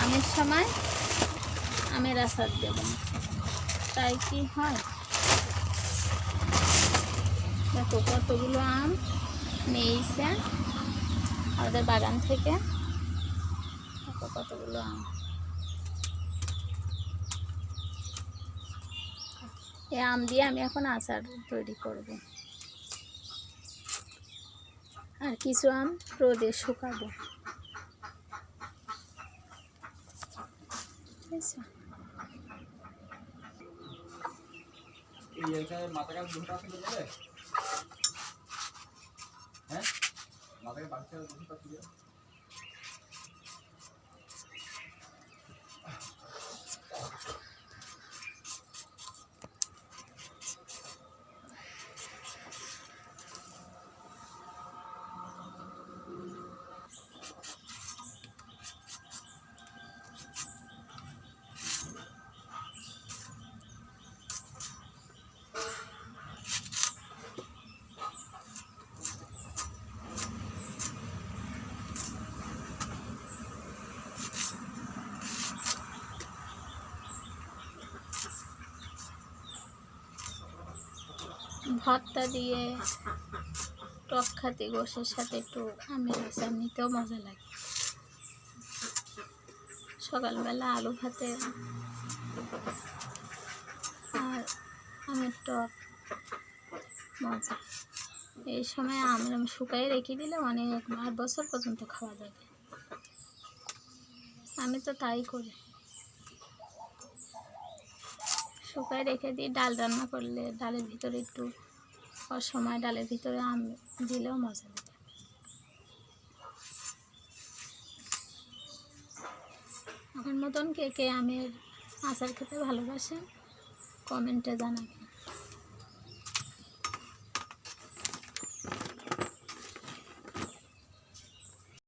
আমের সময় আমের আচার দেব, তাই কি হয়। দেখো কতগুলো আম নিয়েছে আমাদের বাগান থেকে, দেখো কতগুলো আম। এই আম দিয়ে আমি এখন আচার তৈরি করব, আর কিছু আম রোদে শুকাবো। ভর্তা দিয়ে টক খাতে গোশের সাথে একটু আমের আচার নিতেও মজা লাগে। সকালবেলা আলু ভাতে আর আমের টক মজা। এই সময় আম শুকায় রেখে দিলে অনেক বছর পর্যন্ত খাওয়া যাবে। আমি তো তাই করি, শুকায় রেখে দিই। ডাল রান্না করলে ডালের ভিতরে একটু অসময় ডালের ভিতরে আম দিলেও মজা লাগে। আমার মতন কে কে আমের আচার খেতে ভালোবাসেন কমেন্টে জানাবেন।